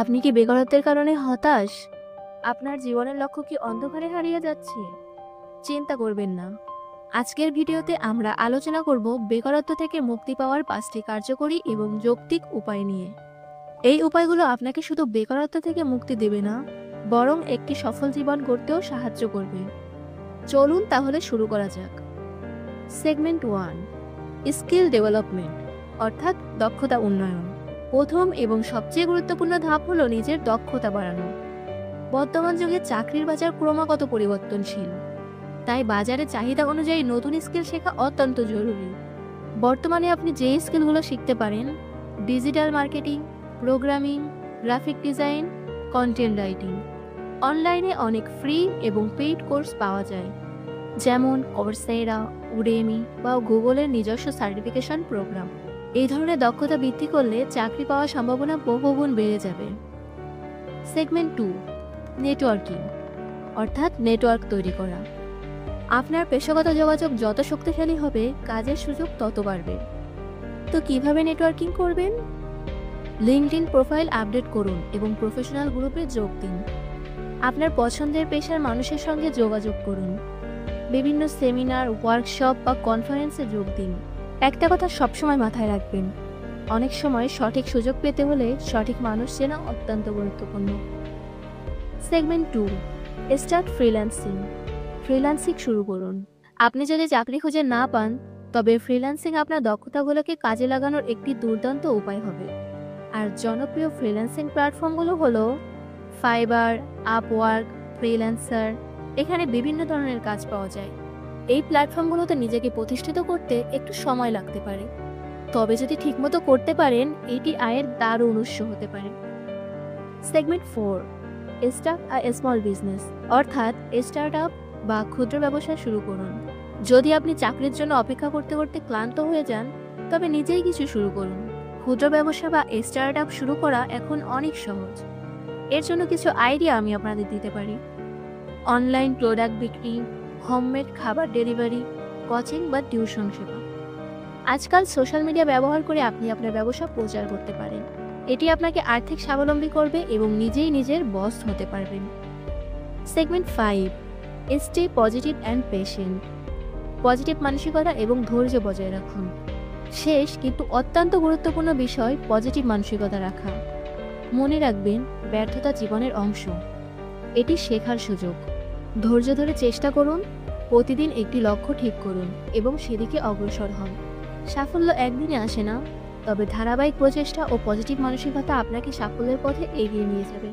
আপনি কি বেকারত্বের কারণে হতাশ? আপনার জীবনের লক্ষ্য কি অন্ধকারে হারিয়ে যাচ্ছে? চিন্তা করবেন না। আজকের ভিডিওতে আমরা আলোচনা করব বেকারত্ব থেকে মুক্তি পাওয়ার 5টি কার্যকরী এবং যৌক্তিক উপায় নিয়ে। এই উপায়গুলো আপনাকে শুধু বেকারত্ব থেকে মুক্তি দেবে না, বরং একটি সফল জীবন গড়তেও সাহায্য করবে। চলুন তাহলে শুরু করা যাক। সেগমেন্ট 1, স্কিল ডেভেলপমেন্ট, অর্থাৎ দক্ষতা উন্নয়ন। প্রথম এবং সবচেয়ে গুরুত্বপূর্ণ ধাপ হলো নিজের দক্ষতা বাড়ানো। বর্তমান যুগে চাকরির বাজার ক্রমাগত পরিবর্তনশীল, তাই বাজারে চাহিদা অনুযায়ী নতুন স্কিল শেখা অত্যন্ত জরুরি। বর্তমানে আপনি যে স্কিলগুলো শিখতে পারেন: digital marketing, programming, graphic design, content writing. অনলাইনে অনেক ফ্রি এবং পেইড কোর্স পাওয়া যায়, যেমন কোর্সেরা, উডেমি বা গুগলের নিজস্ব সার্টিফিকেশন প্রোগ্রাম। এই ধরনের দক্ষতা বৃদ্ধি করলে চাকরি পাওয়ার সম্ভাবনা বহুগুণ বেড়ে যাবে। সেগমেন্ট 2, নেটওয়ার্কিং, অর্থাৎ নেটওয়ার্ক তৈরি করা। আপনার পেশাগত যোগাযোগ যত শক্তিশালী হবে, কাজের সুযোগ তত বাড়বে। তো কিভাবে নেটওয়ার্কিং করবেন? লিঙ্কডইন প্রোফাইল আপডেট করুন এবং প্রফেশনাল গ্রুপে যোগ দিন। আপনার পছন্দের পেশার মানুষের সঙ্গে যোগাযোগ করুন। বিভিন্ন সেমিনার, ওয়ার্কশপ বা কনফারেন্সে যোগ দিন। একটা কথা সবসময় মাথায় রাখবেন: অনেক সময় সঠিক সুযোগ পেতে হলে সঠিক মানুষ চেনা অত্যন্ত গুরুত্বপূর্ণ। Segment 2, start freelancing. ফ্রিল্যান্সিং শুরু করুন। আপনি যদি চাকরি খুঁজে না পান, তবে ফ্রিল্যান্সিং আপনার দক্ষতাগুলোকে কাজে লাগানোর একটি দুর্দান্ত উপায় হবে। আর জনপ্রিয় ফ্রিল্যান্সিং প্ল্যাটফর্মগুলো হলো ফাইবার, আপওয়ার্ক, ফ্রিল্যান্সার। এখানে বিভিন্ন ধরনের কাজ পাওয়া যায়। এই প্ল্যাটফর্মগুলোতে নিজেকে প্রতিষ্ঠিত করতে একটু সময় লাগতে পারে, তবে যদি ঠিকমতো করতে পারেন, এটি আয়ের দারুণ উৎস হতে পারে। Segment 4, start a small business, অর্থাৎ স্টার্টআপ বা ক্ষুদ্র ব্যবসা শুরু করুন। যদি আপনি চাকরির জন্য অপেক্ষা করতে করতে ক্লান্ত হয়ে যান, তবে নিজেই কিছু শুরু করুন। ক্ষুদ্র ব্যবসা বা স্টার্টআপ শুরু করা এখন অনেক সহজ। এর জন্য কিছু আইডিয়া আমি আপনাদের দিতে পারি: অনলাইন প্রোডাক্ট বিক্রি, হোমমেড খাবার ডেলিভারি, কোচিং বা টিউশন সেবা। আজকাল সোশ্যাল মিডিয়া ব্যবহার করে আপনি আপনার ব্যবসা প্রচার করতে পারেন। এটি আপনাকে আর্থিক স্বাবলম্বী করবে এবং নিজেই নিজের বস হতে পারবেন। Segment 5, stay positive and patient. Positive মানসিকতা এবং ধৈর্য বজায় রাখুন। শেষ কিন্তু অত্যন্ত গুরুত্বপূর্ণ বিষয়, পজিটিভ মানসিকতা রাখা। মনে রাখবেন, ব্যর্থতা জীবনের অংশ, এটি শেখার সুযোগ। ধৈর্য ধরে চেষ্টা করুন, প্রতিদিন একটি লক্ষ্য ঠিক করুন এবং সেদিকে অগ্রসর হন। সাফল্য একদিনে আসে না, তবে ধারাবাহিক প্রচেষ্টা ও পজিটিভ মানসিকতা আপনাকে সাফল্যের পথে এগিয়ে নিয়ে যাবে।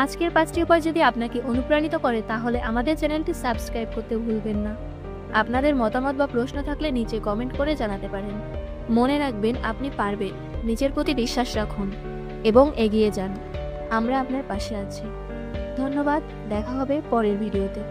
আজকের 5টি উপায় যদি আপনাকে অনুপ্রাণিত করে, তাহলে আমাদের চ্যানেলটি সাবস্ক্রাইব করতে ভুলবেন না। আপনাদের মতামত বা প্রশ্ন থাকলে নিচে কমেন্ট করে জানাতে পারেন। মনে রাখবেন, আপনি পারবেন। নিজের প্রতি বিশ্বাস রাখুন এবং এগিয়ে যান। আমরা আপনার পাশে আছি। ধন্যবাদ। দেখা হবে পরের ভিডিওতে।